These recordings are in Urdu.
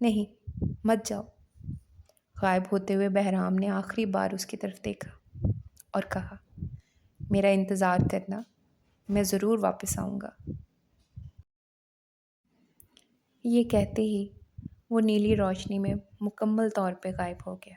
نہیں، مت جاؤ۔ غائب ہوتے ہوئے بہرام نے آخری بار اس کی طرف دیکھا اور کہا، میرا انتظار کرنا، میں ضرور واپس آؤں گا۔ یہ کہتے ہی وہ نیلی روشنی میں مکمل طور پہ غائب ہو گیا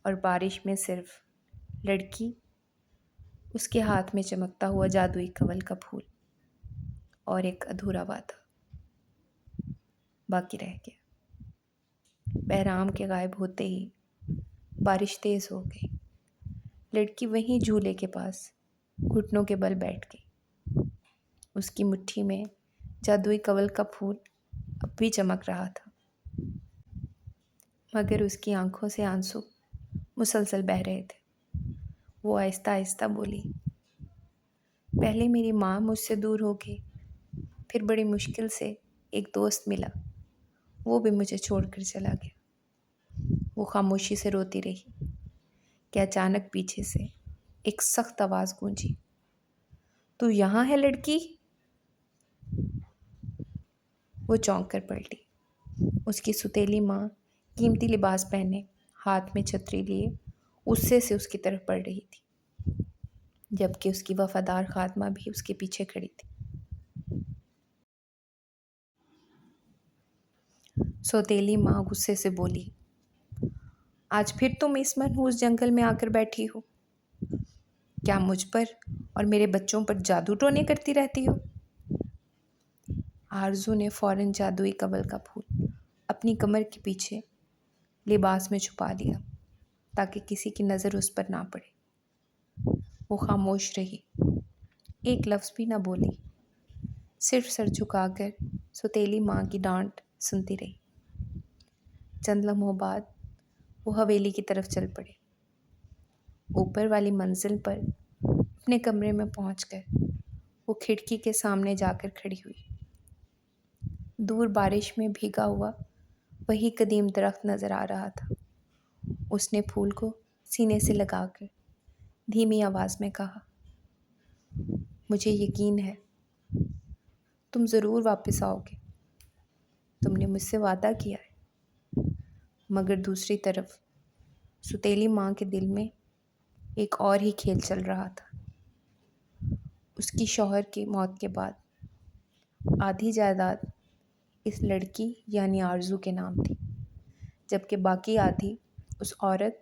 اور بارش میں صرف لڑکی، اس کے ہاتھ میں چمکتا ہوا جادوئی کنول کا پھول اور ایک ادھورا وعدہ باقی رہ گیا۔ بہرام کے غائب ہوتے ہی بارش تیز ہو گئی۔ لڑکی وہیں جھولے کے پاس گھٹنوں کے بل بیٹھ گئی۔ اس کی مٹھی میں جادوئی کنول کا پھول اب بھی چمک رہا تھا، مگر اس کی آنکھوں سے آنسو مسلسل بہہ رہے تھے۔ وہ آہستہ آہستہ بولی، پہلے میری ماں مجھ سے دور ہو گئی، پھر بڑی مشکل سے ایک دوست ملا، وہ بھی مجھے چھوڑ کر چلا گیا۔ وہ خاموشی سے روتی رہی کہ اچانک پیچھے سے ایک سخت آواز گونجی، تو یہاں ہے لڑکی؟ وہ چونک کر پلٹی۔ اس کی ستیلی ماں قیمتی لباس پہنے، ہاتھ میں چھتری لیے، غصے سے اس کی طرف بڑھ رہی تھی، جبکہ اس کی وفادار خادمہ بھی اس کے پیچھے کھڑی تھی۔ سوتیلی ماں غصے سے بولی، آج پھر تم اس منحوس جنگل میں آ کر بیٹھی ہو؟ کیا مجھ پر اور میرے بچوں پر جادو ٹونے کرتی رہتی ہو؟ آرزو نے فوراً جادوئی کنول کا پھول اپنی کمر کے پیچھے لباس میں چھپا لیا تاکہ کسی کی نظر اس پر نہ پڑے۔ وہ خاموش رہی، ایک لفظ بھی نہ بولی، صرف سر جھکا کر سوتیلی ماں کی ڈانٹ سنتی رہی۔ چند لمحوں بعد وہ حویلی کی طرف چل پڑے۔ اوپر والی منزل پر اپنے کمرے میں پہنچ کر وہ کھڑکی کے سامنے جا کر کھڑی ہوئی۔ دور بارش میں بھیگا ہوا وہی قدیم درخت نظر آ رہا تھا۔ اس نے پھول کو سینے سے لگا کر دھیمی آواز میں کہا، مجھے یقین ہے تم ضرور واپس آؤ گے، تم نے مجھ سے وعدہ کیا ہے۔ مگر دوسری طرف ستیلی ماں کے دل میں ایک اور ہی کھیل چل رہا تھا۔ اس کی شوہر کی موت کے بعد آدھی جائیداد اس لڑکی یعنی آرزو کے نام تھی، جبکہ باقی آدھی اس عورت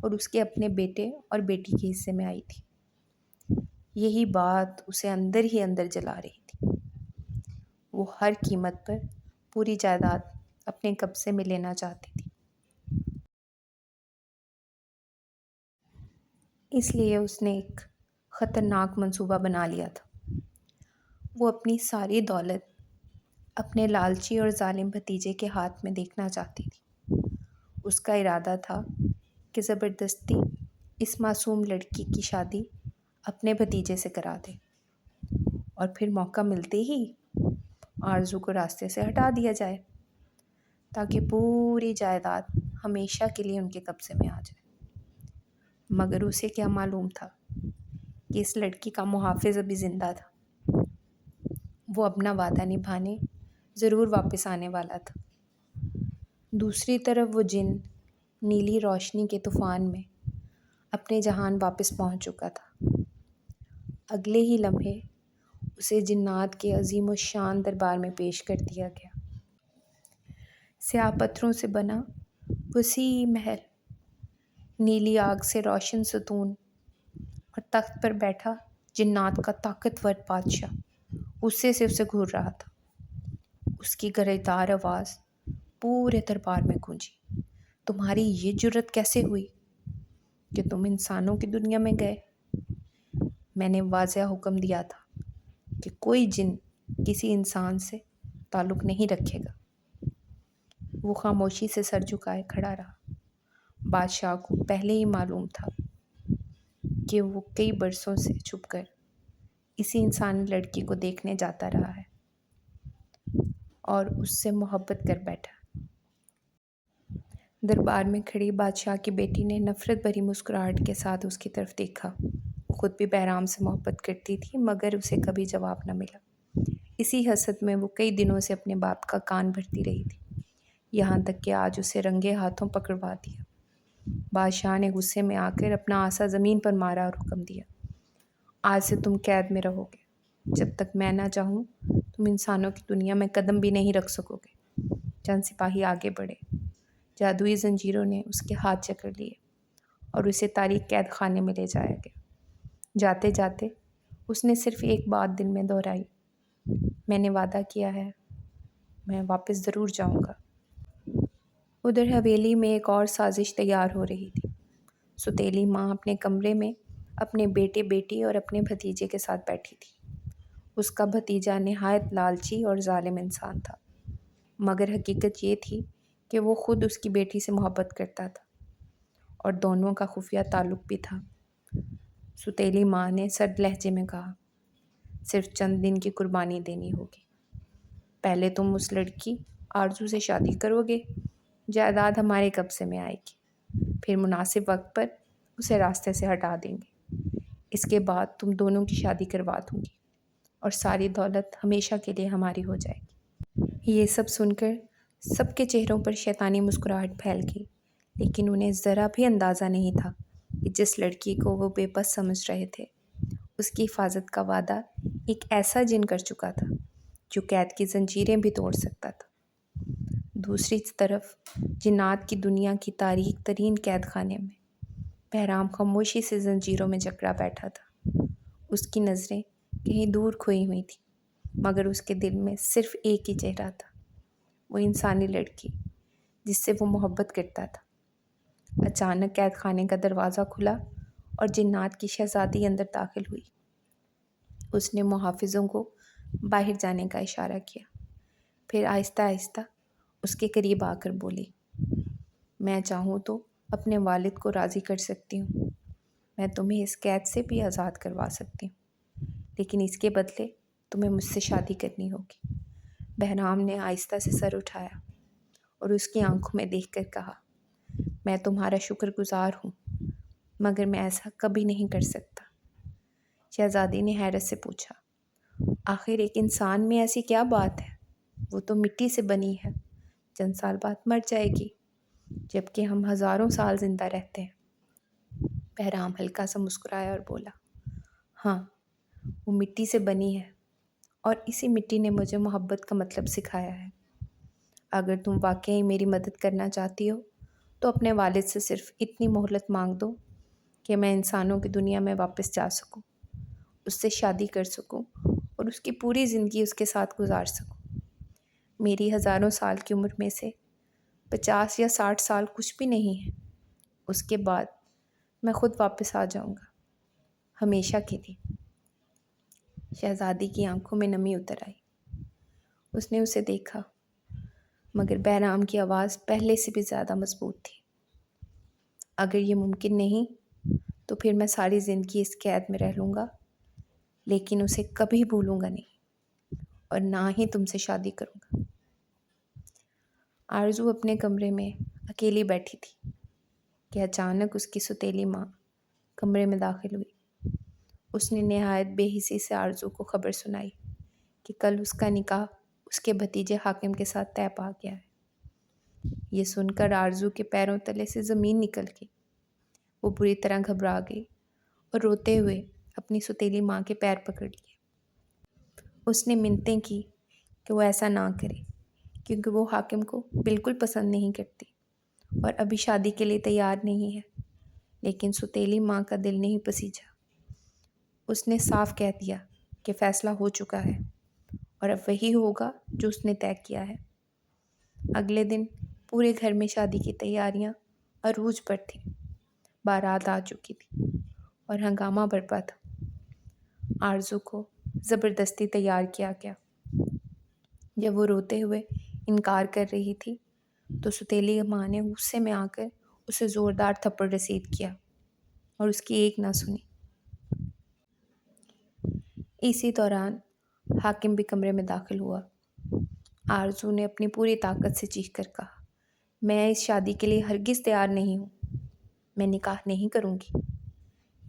اور اس کے اپنے بیٹے اور بیٹی کے حصے میں آئی تھی۔ یہی بات اسے اندر ہی اندر جلا رہی تھی۔ وہ ہر قیمت پر پوری جائیداد اپنے قبضے میں لینا چاہتی تھی۔ اس لیے اس نے ایک خطرناک منصوبہ بنا لیا تھا۔ وہ اپنی ساری دولت اپنے لالچی اور ظالم بھتیجے کے ہاتھ میں دیکھنا چاہتی تھی۔ اس کا ارادہ تھا کہ زبردستی اس معصوم لڑکی کی شادی اپنے بھتیجے سے کرا دے اور پھر موقع ملتے ہی آرزو کو راستے سے ہٹا دیا جائے تاکہ پوری جائیداد ہمیشہ کے لیے ان کے قبضے میں آ جائے۔ مگر اسے کیا معلوم تھا کہ اس لڑکی کا محافظ ابھی زندہ تھا۔ وہ اپنا وعدہ نبھانے ضرور واپس آنے والا تھا۔ دوسری طرف وہ جن نیلی روشنی کے طوفان میں اپنے جہان واپس پہنچ چکا تھا۔ اگلے ہی لمحے اسے جنات کے عظیم الشان دربار میں پیش کر دیا گیا۔ سیاہ پتھروں سے بنا وسیع محل، نیلی آگ سے روشن ستون اور تخت پر بیٹھا جنات کا طاقتور بادشاہ غصے سے اسے گھور رہا تھا۔ اس کی گرجدار آواز پورے دربار میں گونجی، تمہاری یہ جرت کیسے ہوئی کہ تم انسانوں کی دنیا میں گئے؟ میں نے واضح حکم دیا تھا کہ کوئی جن کسی انسان سے تعلق نہیں رکھے گا۔ وہ خاموشی سے سر جھکائے کھڑا رہا۔ بادشاہ کو پہلے ہی معلوم تھا کہ وہ کئی برسوں سے چھپ کر اسی انسانی لڑکی کو دیکھنے جاتا رہا ہے اور اس سے محبت کر بیٹھا۔ دربار میں کھڑی بادشاہ کی بیٹی نے نفرت بھری مسکراہٹ کے ساتھ اس کی طرف دیکھا۔ وہ خود بھی بہرام سے محبت کرتی تھی، مگر اسے کبھی جواب نہ ملا۔ اسی حسد میں وہ کئی دنوں سے اپنے باپ کا کان بھرتی رہی تھی یہاں تک کہ آج اسے رنگے ہاتھوں پکڑوا دیا۔ بادشاہ نے غصے میں آ کر اپنا عصا زمین پر مارا اور حکم دیا، آج سے تم قید میں رہو گے۔ جب تک میں نہ چاہوں تم انسانوں کی دنیا میں قدم بھی نہیں رکھ سکو گے۔ چند سپاہی آگے بڑھے، جادوئی زنجیروں نے اس کے ہاتھ جکڑ لیے اور اسے تاریک قید خانے میں لے جایا گیا۔ جاتے جاتے اس نے صرف ایک بات دل میں دہرائی، میں نے وعدہ کیا ہے، میں واپس ضرور جاؤں گا۔ ادھر حویلی میں ایک اور سازش تیار ہو رہی تھی۔ ستیلی ماں اپنے کمرے میں اپنے بیٹے بیٹی اور اپنے بھتیجے کے ساتھ بیٹھی تھی۔ اس کا بھتیجا نہایت لالچی اور ظالم انسان تھا، مگر حقیقت یہ تھی کہ وہ خود اس کی بیٹی سے محبت کرتا تھا اور دونوں کا خفیہ تعلق بھی تھا۔ ستیلی ماں نے سرد لہجے میں کہا، صرف چند دن کی قربانی دینی ہوگی۔ پہلے تم اس لڑکی آرزو سے شادی کرو گے، جائیداد ہمارے قبضے میں آئے گی، پھر مناسب وقت پر اسے راستے سے ہٹا دیں گے۔ اس کے بعد تم دونوں کی شادی کروا دوں گی اور ساری دولت ہمیشہ کے لیے ہماری ہو جائے گی۔ یہ سب سن کر سب کے چہروں پر شیطانی مسکراہٹ پھیل گئی، لیکن انہیں ذرا بھی اندازہ نہیں تھا کہ جس لڑکی کو وہ بے بس سمجھ رہے تھے، اس کی حفاظت کا وعدہ ایک ایسا جن کر چکا تھا جو قید کی زنجیریں بھی توڑ سکتا تھا۔ دوسری طرف جنات کی دنیا کی تاریک ترین قید خانے میں بہرام خاموشی سے زنجیروں میں جکڑا بیٹھا تھا۔ اس کی نظریں کہیں دور کھوئی ہوئی تھیں، مگر اس کے دل میں صرف ایک ہی چہرہ تھا، وہ انسانی لڑکی جس سے وہ محبت کرتا تھا۔ اچانک قید خانے کا دروازہ کھلا اور جنات کی شہزادی اندر داخل ہوئی۔ اس نے محافظوں کو باہر جانے کا اشارہ کیا، پھر آہستہ آہستہ اس کے قریب آ کر بولی، میں چاہوں تو اپنے والد کو راضی کر سکتی ہوں، میں تمہیں اس قید سے بھی آزاد کروا سکتی ہوں، لیکن اس کے بدلے تمہیں مجھ سے شادی کرنی ہوگی۔ بہرام نے آہستہ سے سر اٹھایا اور اس کی آنکھوں میں دیکھ کر کہا، میں تمہارا شکر گزار ہوں، مگر میں ایسا کبھی نہیں کر سکتا۔ شہزادی نے حیرت سے پوچھا، آخر ایک انسان میں ایسی کیا بات ہے؟ وہ تو مٹی سے بنی ہے، چند سال بعد مر جائے گی، جبکہ ہم ہزاروں سال زندہ رہتے ہیں۔ بہرام ہلکا سا مسکرایا اور بولا، ہاں، وہ مٹی سے بنی ہے اور اسی مٹی نے مجھے محبت کا مطلب سکھایا ہے۔ اگر تم واقعی میری مدد کرنا چاہتی ہو تو اپنے والد سے صرف اتنی مہلت مانگ دو کہ میں انسانوں کی دنیا میں واپس جا سکوں، اس سے شادی کر سکوں اور اس کی پوری زندگی اس کے ساتھ گزار سکوں۔ میری ہزاروں سال کی عمر میں سے 50 یا 60 سال کچھ بھی نہیں ہے۔ اس کے بعد میں خود واپس آ جاؤں گا، ہمیشہ کے لیے۔ شہزادی کی آنکھوں میں نمی اتر آئی۔ اس نے اسے دیکھا، مگر بہرام کی آواز پہلے سے بھی زیادہ مضبوط تھی، اگر یہ ممکن نہیں تو پھر میں ساری زندگی اس قید میں رہ لوں گا، لیکن اسے کبھی بھولوں گا نہیں اور نہ ہی تم سے شادی کروں گا۔ آرزو اپنے کمرے میں اکیلی بیٹھی تھی کہ اچانک اس کی ستیلی ماں کمرے میں داخل ہوئی۔ اس نے نہایت بے حسی سے آرزو کو خبر سنائی کہ کل اس کا نکاح اس کے بھتیجے حاکم کے ساتھ طے پا گیا ہے۔ یہ سن کر آرزو کے پیروں تلے سے زمین نکل گئی۔ وہ بری طرح گھبرا گئی اور روتے ہوئے اپنی ستیلی ماں کے پیر پکڑ لیے۔ اس نے منتیں کی کہ وہ ایسا نہ کرے، کیونکہ وہ حاکم کو بالکل پسند نہیں کرتی اور ابھی شادی کے لیے تیار نہیں ہے، لیکن ستیلی ماں کا دل نہیں پسیجا۔ اس نے صاف کہہ دیا کہ فیصلہ ہو چکا ہے اور اب وہی ہوگا جو اس نے طے کیا ہے۔ اگلے دن پورے گھر میں شادی کی تیاریاں عروج پر تھیں، بارات آ چکی تھی اور ہنگامہ برپا تھا۔ آرزو کو زبردستی تیار کیا گیا۔ جب وہ روتے ہوئے انکار کر رہی تھی تو ستیلی ماں نے غصے میں آ کر اسے زوردار تھپڑ رسید کیا اور اس کی ایک نہ سنی۔ اسی دوران حاکم بھی کمرے میں داخل ہوا۔ آرزو نے اپنی پوری طاقت سے چیخ کر کہا، میں اس شادی کے لیے ہرگز تیار نہیں ہوں، میں نکاح نہیں کروں گی۔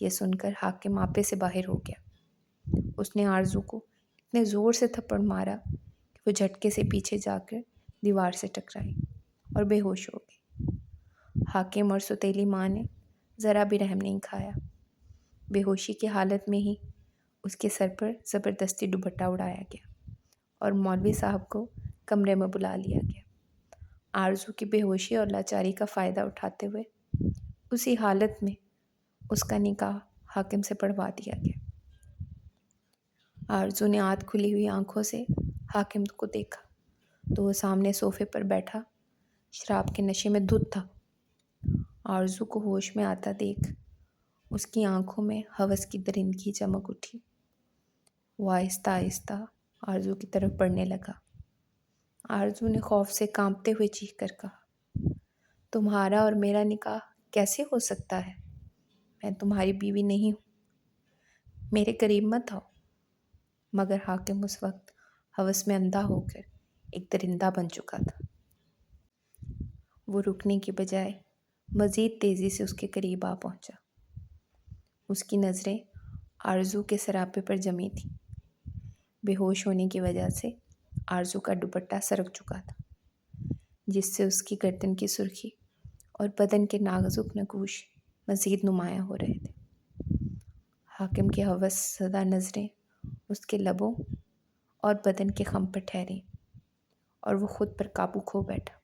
یہ سن کر حاکم آپے سے باہر ہو گیا۔ اس نے آرزو کو اتنے زور سے تھپڑ مارا کہ وہ جھٹکے سے پیچھے جا کر دیوار سے ٹکرائی۔ اور بے ہوش ہو گئی۔ حاکم اور ستیلی ماں نے ذرا بھی رحم نہیں کھایا۔ بے ہوشی کی حالت میں ہی اس کے سر پر زبردستی دوپٹہ اڑایا گیا اور مولوی صاحب کو کمرے میں بلا لیا گیا۔ آرزو کی بے ہوشی اور لاچاری کا فائدہ اٹھاتے ہوئے اسی حالت میں اس کا نکاح حاکم سے پڑھوا دیا گیا۔ آرزو نے آدھ کھلی ہوئی آنکھوں سے حاکم کو دیکھا تو وہ سامنے صوفے پر بیٹھا شراب کے نشے میں دھت تھا۔ آرزو کو ہوش میں آتا دیکھ اس کی آنکھوں میں ہوس کی درندگی چمک اٹھی۔ وہ آہستہ آہستہ آرزو کی طرف بڑھنے لگا۔ آرزو نے خوف سے کانپتے ہوئے چیخ کر کہا، تمہارا اور میرا نکاح کیسے ہو سکتا ہے؟ میں تمہاری بیوی نہیں ہوں، میرے قریب مت آؤ۔ مگر حاکم اس وقت ہوس میں اندھا ہو کر ایک درندہ بن چکا تھا۔ وہ رکنے کی بجائے مزید تیزی سے اس کے قریب آ پہنچا۔ اس کی نظریں آرزو کے سراپے پر جمی تھیں۔ بے ہوش ہونے کی وجہ سے آرزو کا دوپٹہ سرک چکا تھا، جس سے اس کی گردن کی سرخی اور بدن کے نازک نقوش مزید نمایاں ہو رہے تھے۔ حاکم کی ہوس زدہ نظریں اس کے لبوں اور بدن کے خم پر ٹھہریں اور وہ خود پر قابو کھو بیٹھا۔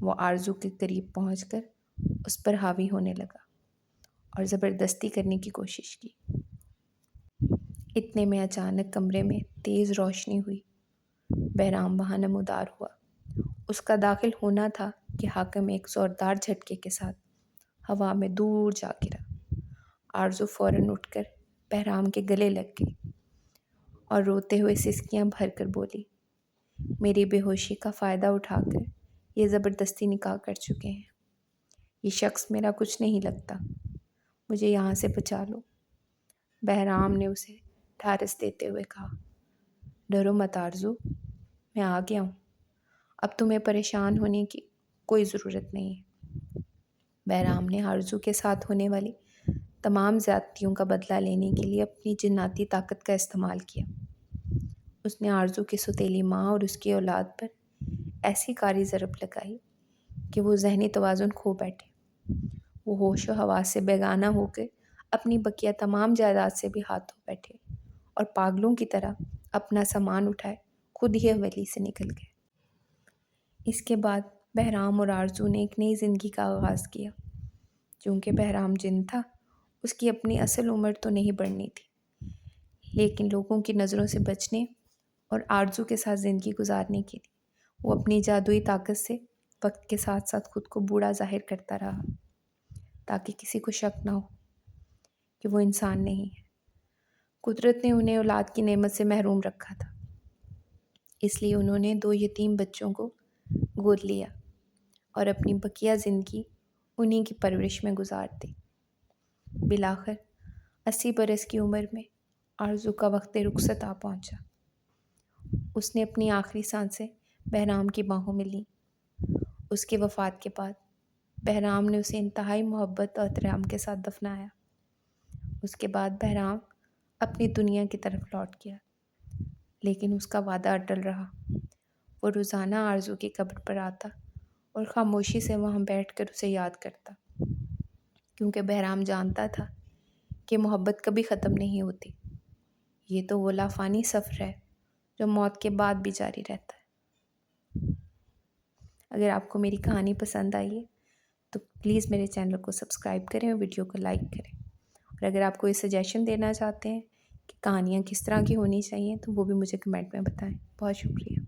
وہ آرزو کے قریب پہنچ کر اس پر حاوی ہونے لگا اور زبردستی کرنے کی کوشش کی۔ اتنے میں اچانک کمرے میں تیز روشنی ہوئی۔ بہرام وہاں نمودار ہوا۔ اس کا داخل ہونا تھا کہ حاکم ایک زوردار جھٹکے کے ساتھ ہوا میں دور جا گرا۔ آرزو فوراً اٹھ کر بہرام کے گلے لگ گئی اور روتے ہوئے سسکیاں بھر کر بولی، میری بے ہوشی کا فائدہ اٹھا کر یہ زبردستی نکاح کر چکے ہیں۔ یہ شخص میرا کچھ نہیں لگتا، مجھے یہاں سے بچا لو۔ بہرام نے اسے ڈھارس دیتے ہوئے کہا، ڈرو مت آرزو، میں آ گیا ہوں، اب تمہیں پریشان ہونے کی کوئی ضرورت نہیں ہے۔ بہرام نے آرزو کے ساتھ ہونے والی تمام زیادتیوں کا بدلہ لینے کے لیے اپنی جناتی طاقت کا استعمال کیا۔ اس نے آرزو کی ستیلی ماں اور اس کی اولاد پر ایسی کاری ضرب لگائی کہ وہ ذہنی توازن کھو بیٹھے۔ وہ ہوش و حواس سے بیگانہ ہو کر اپنی بقیہ تمام جائیداد سے بھی ہاتھ دھو بیٹھے اور پاگلوں کی طرح اپنا سامان اٹھائے خود ہی حویلی سے نکل گئے۔ اس کے بعد بہرام اور آرزو نے ایک نئی زندگی کا آغاز کیا۔ چونکہ بہرام جن تھا، اس کی اپنی اصل عمر تو نہیں بڑھنی تھی، لیکن لوگوں کی نظروں سے بچنے اور آرزو کے ساتھ زندگی گزارنے کے لیے وہ اپنی جادوئی طاقت سے وقت کے ساتھ ساتھ خود کو بوڑھا ظاہر کرتا رہا، تاکہ کسی کو شک نہ ہو کہ وہ انسان نہیں ہے۔ قدرت نے انہیں اولاد کی نعمت سے محروم رکھا تھا، اس لیے انہوں نے 2 یتیم بچوں کو گود لیا اور اپنی بقیہ زندگی انہی کی پرورش میں گزار دی۔ بالآخر 80 برس کی عمر میں آرزو کا وقت رخصت آ پہنچا۔ اس نے اپنی آخری سانسیں بہرام کی باہوں میں لیں۔ اس کی وفات کے بعد بہرام نے اسے انتہائی محبت اور احترام کے ساتھ دفنایا۔ اس کے بعد بہرام اپنی دنیا کی طرف لوٹ گیا، لیکن اس کا وعدہ اٹل رہا۔ وہ روزانہ آرزو کی قبر پر آتا اور خاموشی سے وہاں بیٹھ کر اسے یاد کرتا، کیونکہ بہرام جانتا تھا کہ محبت کبھی ختم نہیں ہوتی۔ یہ تو وہ لافانی سفر ہے جو موت کے بعد بھی جاری رہتا ہے۔ اگر آپ کو میری کہانی پسند آئی ہے تو پلیز میرے چینل کو سبسکرائب کریں اور ویڈیو کو لائک کریں، اور اگر آپ کوئی سجیشن دینا چاہتے ہیں کہ کہانیاں کس طرح کی ہونی چاہیے تو وہ بھی مجھے کمنٹ میں بتائیں۔ بہت شکریہ۔